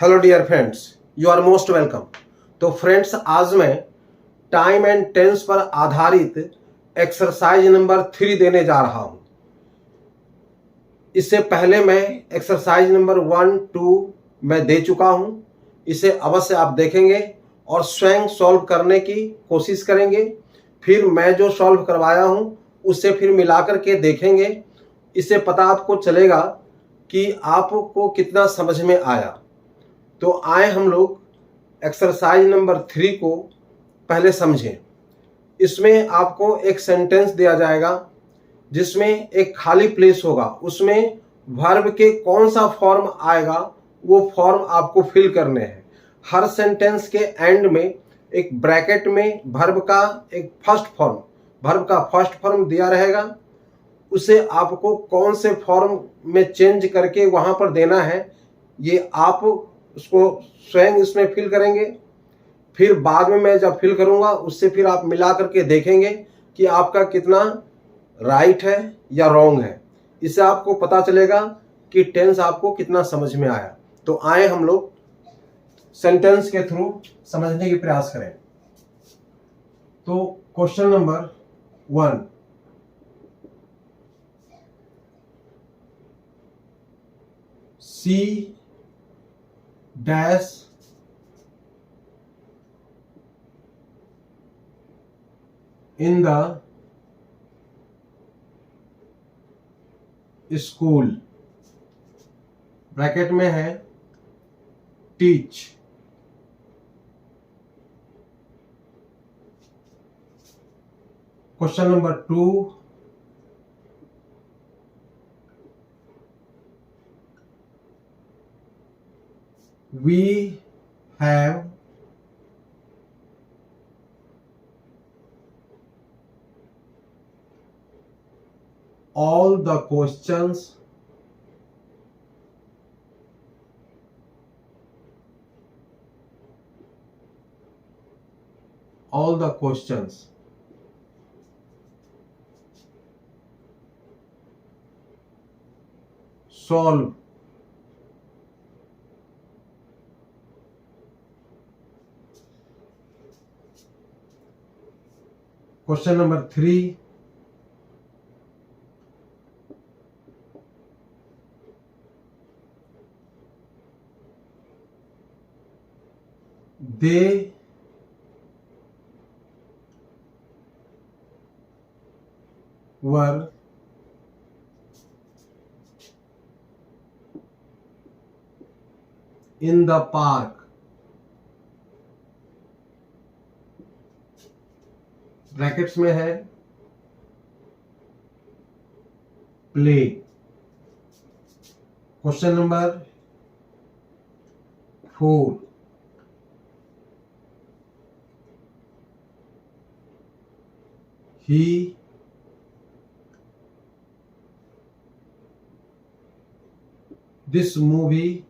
Hello dear friends, you are most welcome. तो friends, आज मैं टाइम एंड टेंस पर आधारित एक्सरसाइज नंबर 3 देने जा रहा हूं। इससे पहले मैं एक्सरसाइज नंबर 1, 2 मैं दे चुका हूं। इसे अवश्य आप देखेंगे और स्वयं सॉल्व करने की कोशिश करेंगे। फिर मैं जो सॉल्व करवाया हूं उससे फिर मिलाकर के देखेंगे। इससे पता आपको चलेगा कि आपको कितना समझ में आया। तो आए हम लोग एक्सरसाइज नंबर 3 को पहले समझें। इसमें आपको एक सेंटेंस दिया जाएगा जिसमें एक खाली प्लेस होगा, उसमें वर्ब के कौन सा फॉर्म आएगा वो फॉर्म आपको फिल करने हैं। हर सेंटेंस के एंड में एक ब्रैकेट में वर्ब का फर्स्ट फॉर्म दिया रहेगा। उसे आपको कौन से फॉर्म में चेंज करके वहां पर देना है, ये आप उसको स्वयं इसमें फिल करेंगे। फिर बाद में मैं जब फिल करूंगा उससे फिर आप मिला करके देखेंगे कि आपका कितना राइट है या रॉन्ग है। इससे आपको पता चलेगा कि टेंस आपको कितना समझ में आया। तो आए हम लोग सेंटेंस के थ्रू समझने की प्रयास करें। तो question number 1, C dash in the school, bracket में है teach. Question number 2, we have all the questions solve question number 3, they were in the park, brackets में है play. Question number 4, he this movie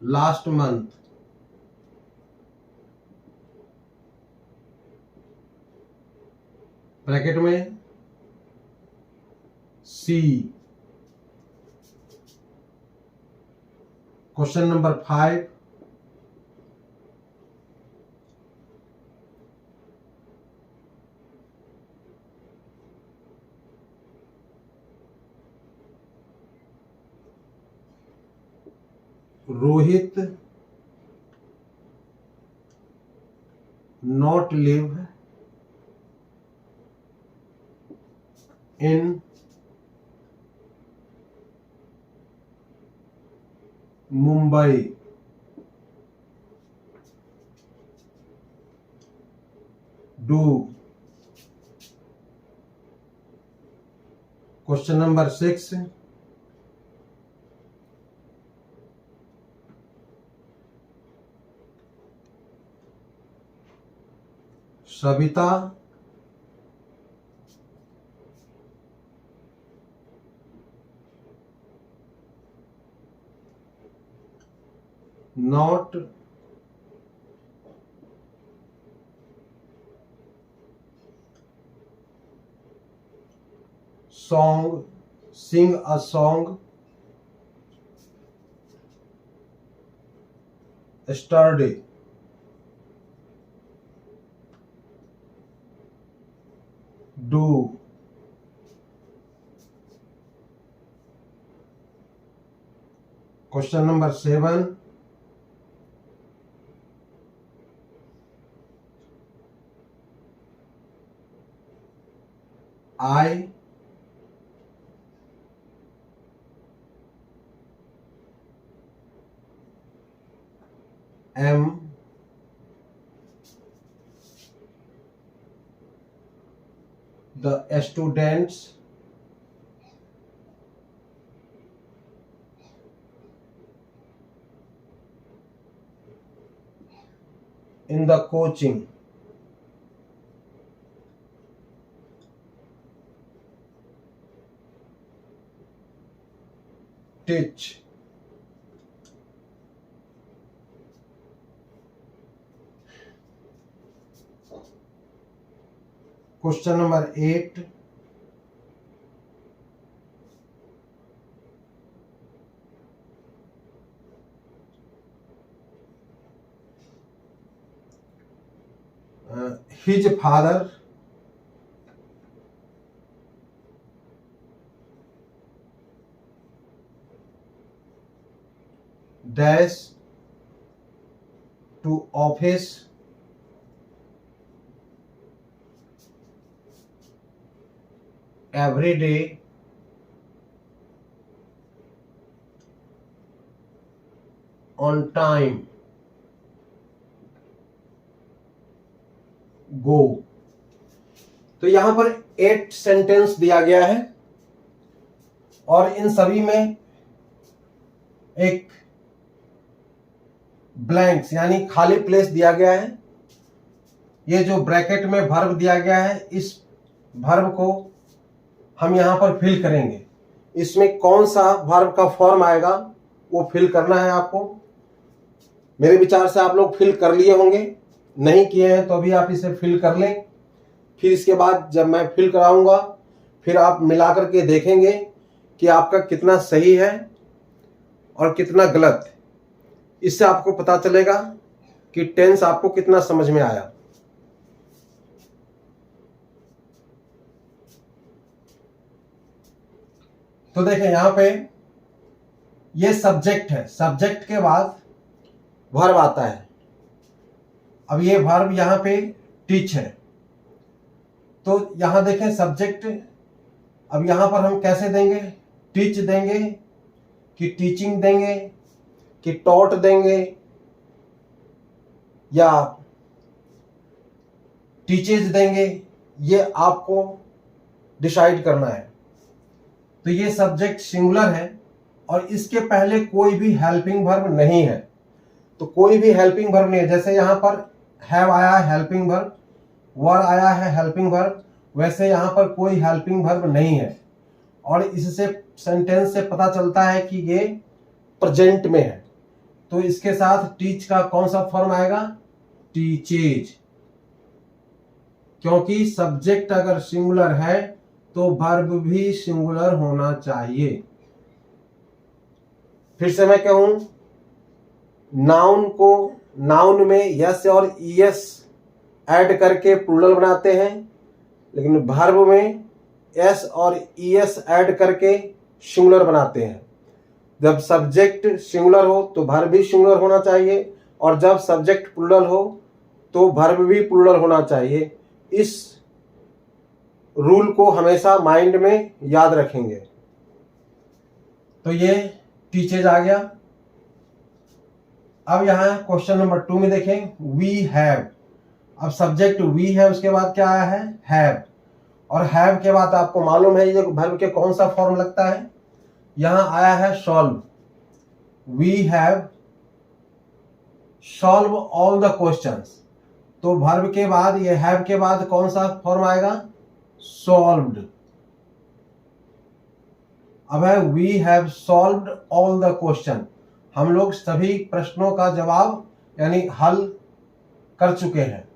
last month, bracket में see. Question number 5, Rohit not live in Mumbai, do। Question number 6, Savita not song, sing a song, yesterday. Do. Question number 7. I am the students in the coaching. Teach. Question number 8. His father dash to office every day on time. Go. तो यहां पर 8 sentence दिया गया है और इन सभी में एक ब्लैंक्स यानी खाली प्लेस दिया गया है। ये जो ब्रैकेट में वर्ब दिया गया है, इस वर्ब को हम यहां पर फिल करेंगे। इसमें कौन सा वर्ब का फॉर्म आएगा वो फिल करना है आपको। मेरे विचार से आप लोग फिल कर लिए होंगे, नहीं किए हैं तो अभी आप इसे फिल कर लें। फिर इसके बाद जब मैं फिल कराऊंगा फिर आप मिला करके देखेंगे कि आपका कितना सही है और कितना गलत। इससे आपको पता चलेगा कि टेंस आपको कितना समझ में आया। तो देखें यहां पे ये सब्जेक्ट है, सब्जेक्ट के बाद वर्ब आता है। अब ये वर्ब यहां पे टीच है, तो यहां देखें सब्जेक्ट। अब यहां पर हम कैसे देंगे? टीच देंगे कि टीचिंग देंगे कि टॉट देंगे या टीचेज देंगे, ये आपको डिसाइड करना है। तो ये सब्जेक्ट सिंगुलर है और इसके पहले कोई भी हेल्पिंग वर्ब नहीं है। तो कोई भी हेल्पिंग वर्ब नहीं है। जैसे यहां पर हैव आया है हेल्पिंग वर्ब, वर आया है हेल्पिंग वर्ब, वैसे यहां पर कोई हेल्पिंग वर्ब नहीं है। और इससे सेंटेंस से पता चलता है कि ये प्रेजेंट में है। तो इसके साथ टीच का कौन सा फॉर्म आएगा? टीचेज। क्योंकि सब्जेक्ट अगर सिंगुलर है तो वर्ब भी सिंगुलर होना चाहिए। फिर से मैं कहूं, नाउन को नाउन में यस और ईएस ऐड करके प्लूरल बनाते हैं, लेकिन वर्ब में एस और ईएस ऐड करके सिंगुलर बनाते हैं। जब सब्जेक्ट सिंगुलर हो तो वर्ब भी सिंगुलर होना चाहिए, और जब सब्जेक्ट प्लूरल हो तो वर्ब भी प्लूरल होना चाहिए। इस रूल को हमेशा माइंड में याद रखेंगे। तो ये टीचेज आ गया। अब यहां क्वेश्चन नंबर 2 में देखें, वी हैव। अब सब्जेक्ट वी है, उसके बाद क्या आया है? हैव। और हैव के बाद आपको मालूम है ये वर्ब के कौन सा फॉर्म लगता है? यहां आया है solve. We have solve all the questions. तो वर्ब के बाद ये हैव के बाद कौन सा फॉर्म आएगा? सॉल्व्ड। अब है we have solved all the question. हम लोग सभी प्रश्नों का जवाब यानी हल कर चुके हैं।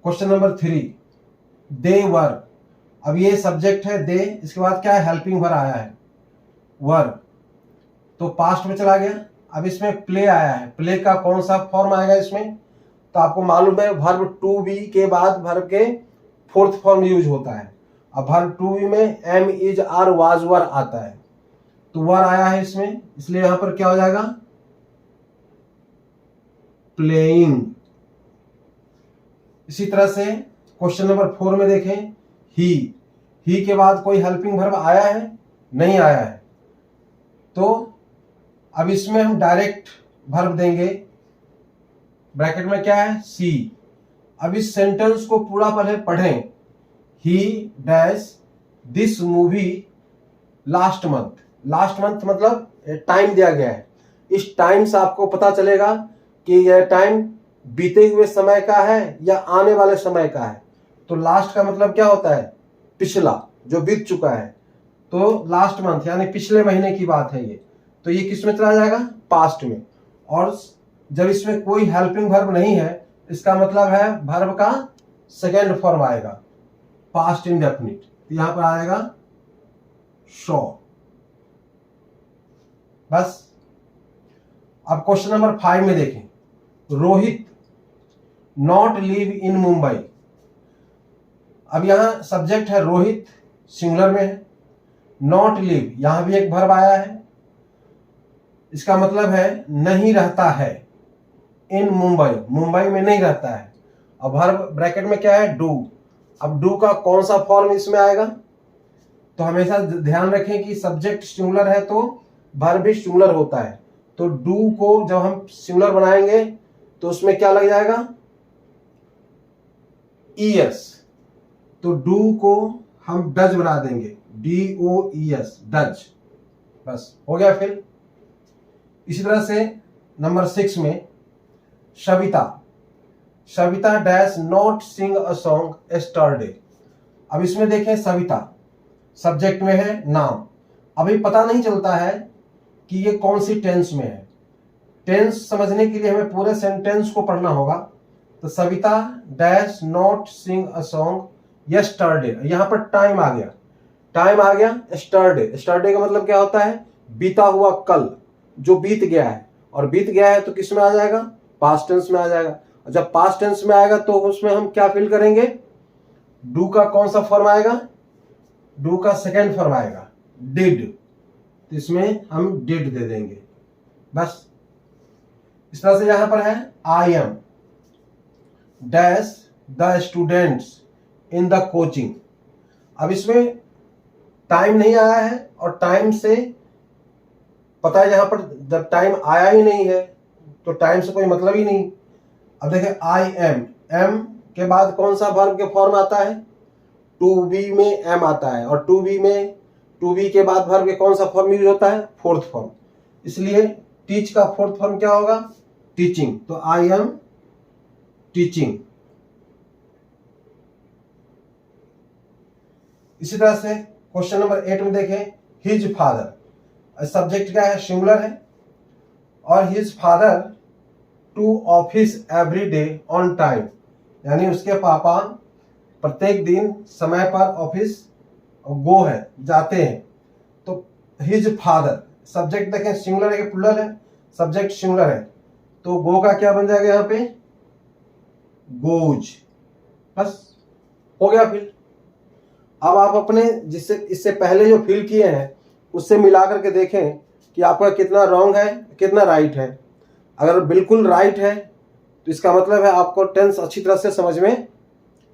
क्वेश्चन नंबर 3, दे वर। अब ये सब्जेक्ट है दे, इसके बाद क्या है, हेल्पिंग वर्ब आया है वर, तो पास्ट में चला गया। अब इसमें प्ले आया है, प्ले का कौन सा फॉर्म आएगा इसमें, तो आपको मालूम है वर्ब टू बी के बाद वर्ब के फोर्थ फॉर्म यूज होता है। अब वर्ब टू बी में am, is, are, was, were आता है, तो वर आया है इसमें, इसलिए यहां पर क्या हो जाएगा, प्लेइंग। इसी तरह से क्वेश्चन नंबर 4 में देखें, ही के बाद कोई हेल्पिंग वर्ब आया है, नहीं आया है, तो अब इसमें हम डायरेक्ट वर्ब देंगे, ब्रैकेट में क्या है, सी। अब इस सेंटेंस को पूरा पहले पढ़ें, ही dash this movie last month. Last month मतलब टाइम दिया गया है, इस टाइम से आपको पता चलेगा कि यह टाइम बीते हुए समय का है या आने वाले समय का है। तो लास्ट का मतलब क्या होता है, पिछला, जो बीत चुका है। तो लास्ट मंथ यानी पिछले महीने की बात है ये, तो ये किस में चला जाएगा, पास्ट में। और जब इसमें कोई हेल्पिंग वर्ब नहीं है, इसका मतलब है वर्ब का सेकेंड फॉर्म आएगा, पास्ट इंडेफिनिट, तो यहां पर आएगा शो। बस। अब क्वेश्चन नंबर 5 में देखें, Rohit not live in Mumbai. अब यहां सब्जेक्ट है रोहित, सिंगुलर में है, नॉट लिव यहां भी एक वर्ब आया है, इसका मतलब है नहीं रहता है, इन मुंबई, मुंबई में नहीं रहता है। अब वर्ब ब्रैकेट में क्या है, डू। अब डू का कौन सा फॉर्म इसमें आएगा, तो हमेशा ध्यान रखें कि सब्जेक्ट सिंगुलर है तो वर्ब भी सिंगुलर होता है। तो डू को जब हम सिंगुलर बनाएंगे तो उसमें क्या लग जाएगा, ईएस, तो डू को हम डज बना देंगे, DOES, डज। बस हो गया। फिर इसी तरह से नंबर 6 में Savita dash not sing a song yesterday. अब इसमें देखें, सविता सब्जेक्ट में है, नाम। अभी पता नहीं चलता है कि ये कौन सी टेंस में है। टेंस समझने के लिए हमें पूरे सेंटेंस को पढ़ना होगा। तो Savita dash not sing a song yesterday, यहां पर टाइम आ गया, एस्टरडे का मतलब क्या होता है, बीता हुआ कल, जो बीत गया है। और बीत गया है तो किस में आ जाएगा, पास्ट टेंस में आ जाएगा। और जब पास्ट टेंस में आएगा तो उसमें हम क्या फिल करेंगे, डू का कौन सा फॉर्म आएगा, डू का सेकेंड फॉर्म आएगा, डिड, तो इसमें हम डिड दे देंगे। बस। इस तरह से यहां पर है, I am dash the students in the coaching. अब इसमें टाइम नहीं आया है, और टाइम से पता है यहां पर जब टाइम आया ही नहीं है तो टाइम से कोई मतलब ही नहीं। अब देखिए, आई एम के बाद कौन सा वर्ब के फॉर्म आता है, टू बी में एम आता है, और टू बी के बाद वर्ब के कौन सा फॉर्म यूज होता है, फोर्थ फॉर्म। इसलिए टीच का फोर्थ फॉर्म क्या होगा, टीचिंग, तो आई एम टीचिंग। इसी तरह से क्वेश्चन नंबर 8 में देखें, हिज फादर, सब्जेक्ट क्या है, सिंगुलर है, और his father to office every day on time, यानी उसके पापा प्रत्येक दिन समय पर ऑफिस गो है, जाते हैं। तो हिज फादर, सब्जेक्ट देखें सिंगुलर है कि प्लूरल है, सब्जेक्ट सिंगुलर है, तो गो का क्या बन जाएगा यहां पे, गोज। बस हो गया। फिर अब आप अपने जिससे इससे पहले जो फिल किए हैं उससे मिला करके देखें कि आपका कितना रॉन्ग है, कितना राइट है। अगर बिल्कुल राइट है तो इसका मतलब है आपको टेंस अच्छी तरह से समझ में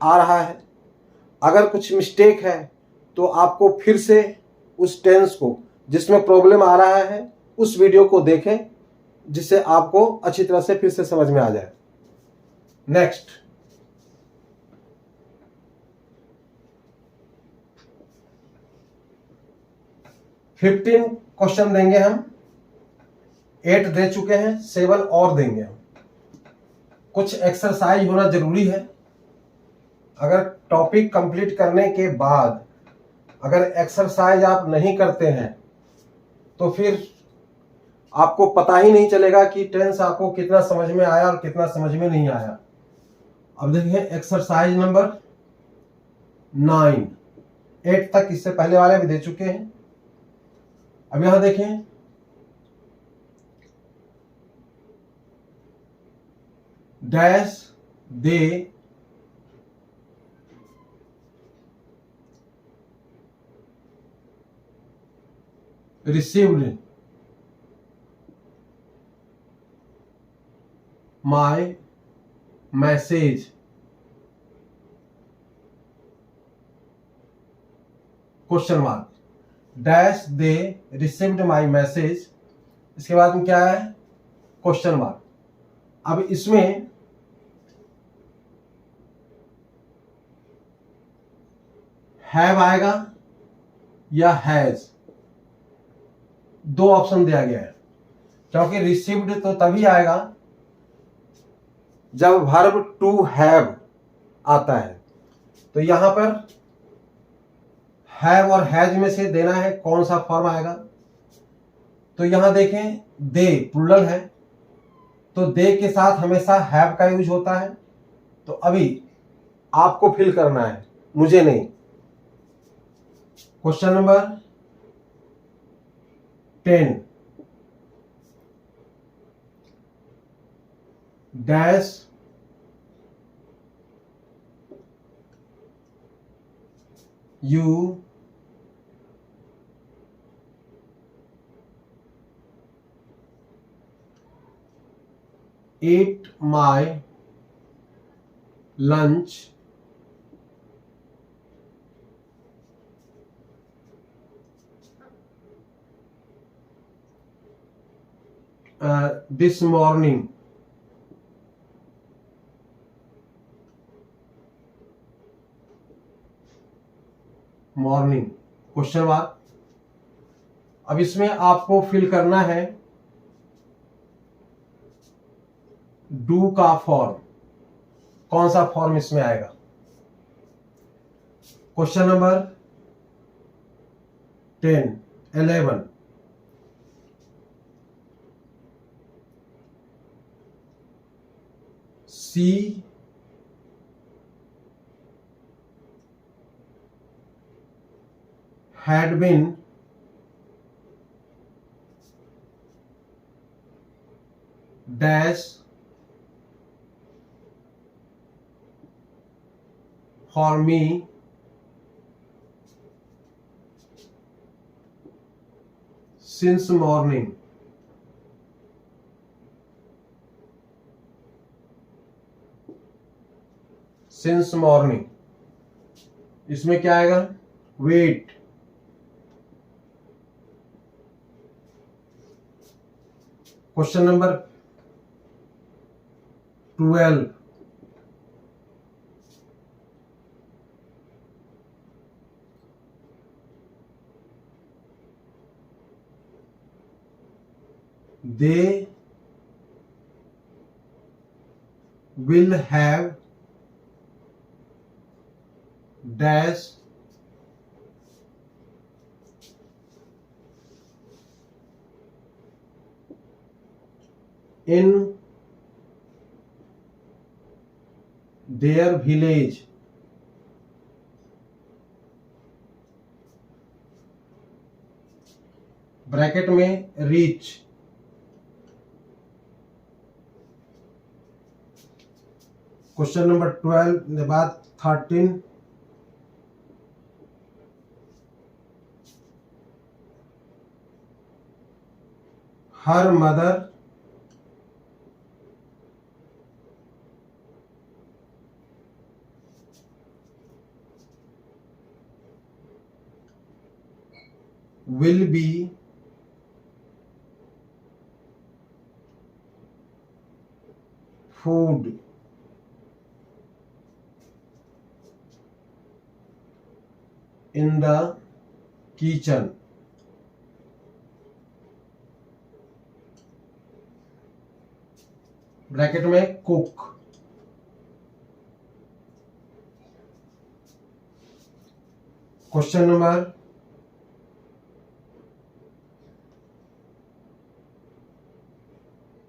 आ रहा है। अगर कुछ मिस्टेक है तो आपको फिर से उस टेंस को जिसमें प्रॉब्लम आ रहा है उस वीडियो को देखें, जिससे आपको अच्छी तरह से फिर से समझ में आ जाए। नेक्स्ट, फिफ्टीन क्वेश्चन देंगे हम, 8 दे चुके हैं, 7 और देंगे हम। कुछ एक्सरसाइज होना जरूरी है। अगर टॉपिक कंप्लीट करने के बाद अगर एक्सरसाइज आप नहीं करते हैं तो फिर आपको पता ही नहीं चलेगा कि टेंस आपको कितना समझ में आया और कितना समझ में नहीं आया। अब देखिए एक्सरसाइज नंबर 9, 8 तक इससे पहले वाले भी दे चुके हैं। अब यहां देखें, dash they received my message, question mark, dash they received my message, इसके बाद में क्या है, क्वेश्चन मार्क। अब इसमें हैव आएगा या हैज, दो ऑप्शन दिया गया है, क्योंकि रिसीव्ड तो तभी आएगा जब वर्ब टू हैव आता है। तो यहां पर हैव और हैज में से देना है कौन सा फॉर्म आएगा। तो यहां देखें, दे प्लूरल है, तो दे के साथ हमेशा हैव का यूज होता है। तो अभी आपको फिल करना है, मुझे नहीं। Question number 10, dash you ate my lunch this morning। Morning, question mark. अब इसमें आपको फिल करना है डू का फॉर्म, कौन सा फॉर्म इसमें आएगा। Question number 11, she had been dash for me since morning। since morning, इसमें क्या आएगा, wait. Question number 12, they will have dash in their village bracket में रीच। क्वेश्चन नंबर 12 के बाद 13, her mother will be food in the kitchen। Bracket में cook. Question number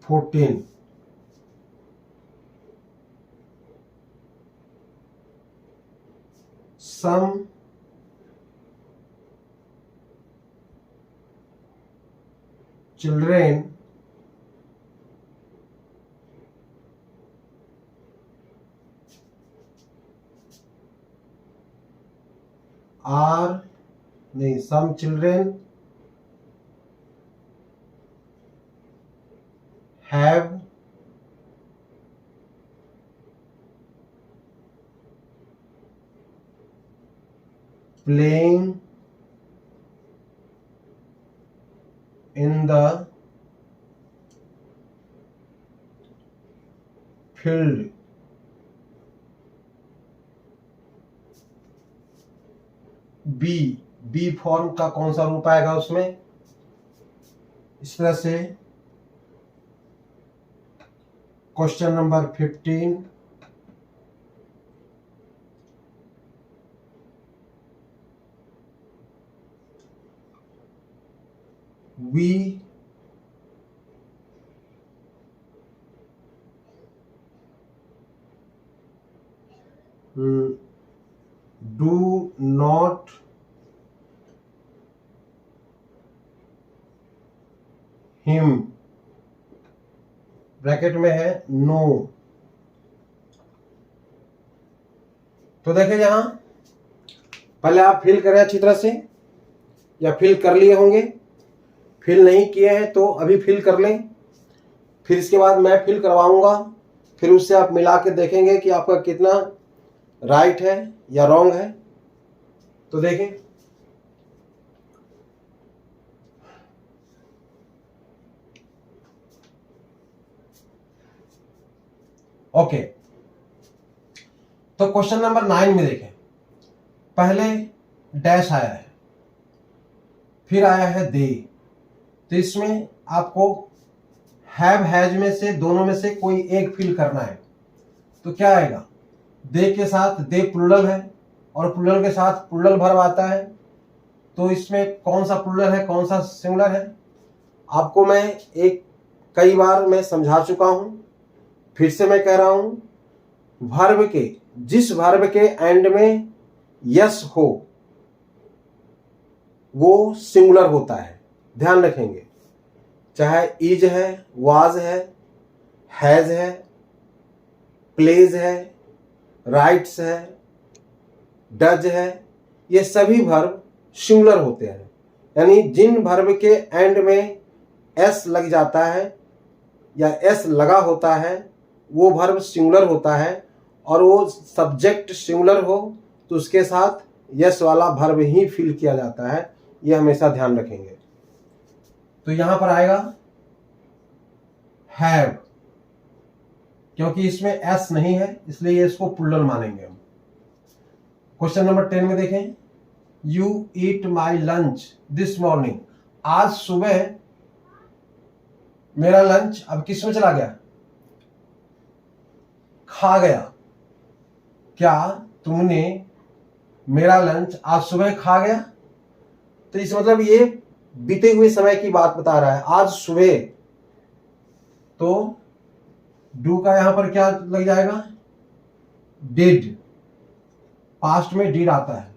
14. Some children some children have playing in the field. Be form का कौन सा रूप आएगा उसमें? इस तरह से question number 15, we do not him, bracket में है नो। तो देखिए यहां पहले आप फिल करें अच्छी तरह से, या फिल कर लिए होंगे, फिल नहीं किए हैं तो अभी फिल कर लें, फिर इसके बाद मैं फिल करवाऊंगा, फिर उससे आप मिला के देखेंगे कि आपका कितना राइट है या रॉन्ग है। तो देखें, ओके। तो क्वेश्चन नंबर 9 में देखें, पहले डैश आया है, फिर आया है दे। तो इसमें आपको हैव हैज में से दोनों में से कोई एक फिल करना है। तो क्या आएगा? दे के साथ दे प्लूरल है और प्लूरल के साथ प्लूरल वर्ब आता है। तो इसमें कौन सा प्लूरल है, कौन सा सिंगुलर है, आपको मैं कई बार मैं समझा चुका हूं, फिर से मैं कह रहा हूं। वर्ब के जिस वर्ब के एंड में यस हो वो सिंगुलर होता है, ध्यान रखेंगे। चाहे इज है, वाज है, हैज है, प्लेज है, राइट्स है, डज है, ये सभी वर्ब सिंगुलर होते हैं। यानी जिन वर्ब के एंड में एस लग जाता है या एस लगा होता है वो वर्ब सिंगुलर होता है, और वो सब्जेक्ट सिंगुलर हो तो उसके साथ यस वाला वर्ब ही फिल किया जाता है, ये हमेशा ध्यान रखेंगे। तो यहां पर आएगा हैव, क्योंकि इसमें एस नहीं है इसलिए इसको प्लूरल मानेंगे हम। क्वेश्चन नंबर 10 में देखें, you eat my lunch this morning. आज सुबह मेरा लंच अब किस में चला गया? खा गया। क्या तुमने मेरा लंच आज सुबह खा गया? तो इस मतलब ये बीते हुए समय की बात बता रहा है, आज सुबह। तो डू का यहां पर क्या लग जाएगा? डिड, पास्ट में डिड आता है।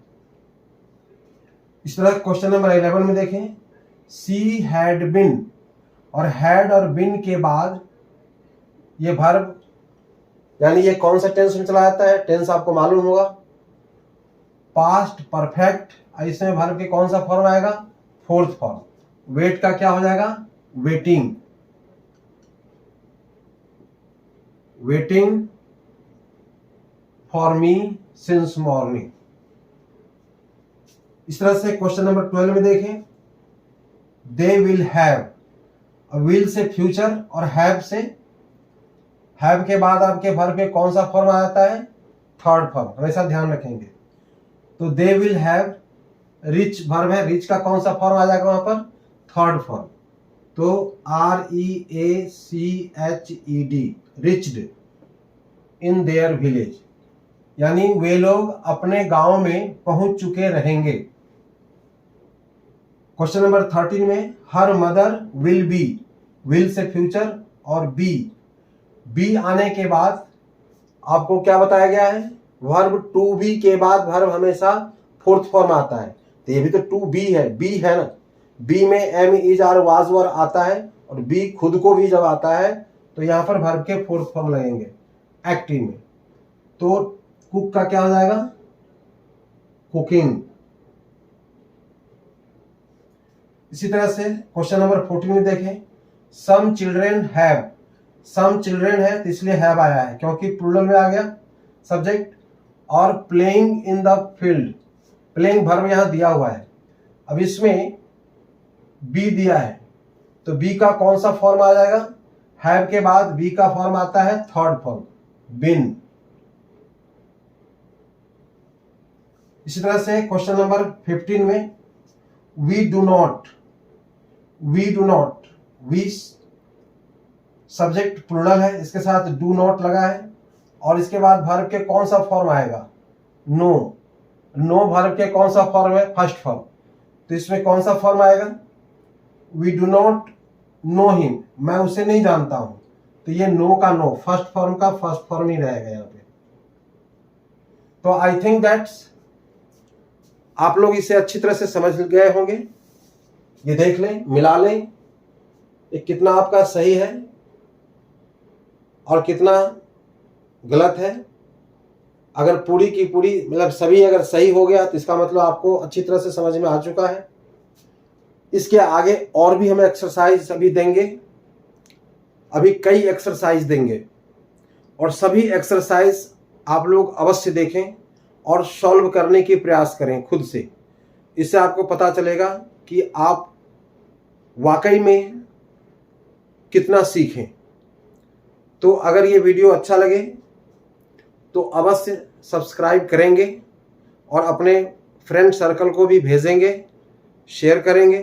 इस तरह क्वेश्चन नंबर 11 में देखें, सी हैड बिन, और हैड और बिन के बाद ये वर्ब, यानी ये कौन सा टेंस में चला जाता है? टेंस आपको मालूम होगा, पास्ट परफेक्ट। इसमें वर्ब के कौन सा फॉर्म आएगा? Fourth form. वेट का क्या हो जाएगा? Waiting, waiting for me since morning. इस तरह से क्वेश्चन नंबर 12 में देखें, दे will have, will say future और हैव से, हैव के बाद आपके वर्ब पे कौन सा फॉर्म आ जाता है? थर्ड फॉर्म, हमेशा ध्यान रखेंगे। तो they will have, reach verb है, रिच का कौन सा फॉर्म आ जाएगा वहां पर? Third form. तो REACHED, reached in their village, यानी वे लोग अपने गांव में पहुंच चुके रहेंगे। क्वेश्चन नंबर 13 में, her mother will be, will say future और बी आने के बाद आपको क्या बताया गया है, वर्ब टू बी के बाद वर्ब हमेशा फोर्थ फॉर्म आता है। तो ये भी तो टू बी है ना। बी में am is are was were आता है और बी खुद को भी जब आता है तो यहाँ पर वर्ब के फोर्थ फॉर्म लगेंगे एक्टिव में। तो कुक का क्या हो जाएगा, कुकिंग। इसी तरह से क्वेश्चन नंबर 14 में देखें, सम चिल्ड्रेन हैव, सम चिल्ड्रेन है तो इसलिए हैव आया है क्योंकि प्लूरल में आ गया सब्जेक्ट। और playing in the field, playing verb यहां दिया हुआ है। अब इसमें बी दिया है तो बी का कौन सा फॉर्म आ जाएगा, हैव के बाद बी का फॉर्म आता है थर्ड फॉर्म, बिन। इसी तरह से क्वेश्चन नंबर 15 में we do not, we subject plural है, इसके साथ डू नॉट लगा है और इसके बाद वर्ब के कौन सा फॉर्म आएगा, नो वर्ब के कौन सा फॉर्म है, फर्स्ट फॉर्म। तो इसमें कौन सा फॉर्म आएगा, we do not know him, मैं उसे नहीं जानता हूं। तो ये नो का नो फर्स्ट फॉर्म का फर्स्ट फॉर्म ही रहेगा यहाँ पे। तो आई थिंक दैट्स आप लोग इसे अच्छी तरह से समझ गए होंगे। ये देख लें, मिला लें, ये कितना आपका सही है और कितना गलत है। अगर पूरी की पूरी मतलब सभी अगर सही हो गया तो इसका मतलब आपको अच्छी तरह से समझ में आ चुका है। इसके आगे और भी हम एक्सरसाइज अभी देंगे, अभी कई एक्सरसाइज देंगे और सभी एक्सरसाइज आप लोग अवश्य देखें और सॉल्व करने की प्रयास करें खुद से। इससे आपको पता चलेगा कि आप वाकई में कितना सीखें। तो अगर ये वीडियो अच्छा लगे तो अवश्य सब्सक्राइब करेंगे और अपने फ्रेंड सर्कल को भी भेजेंगे, शेयर करेंगे।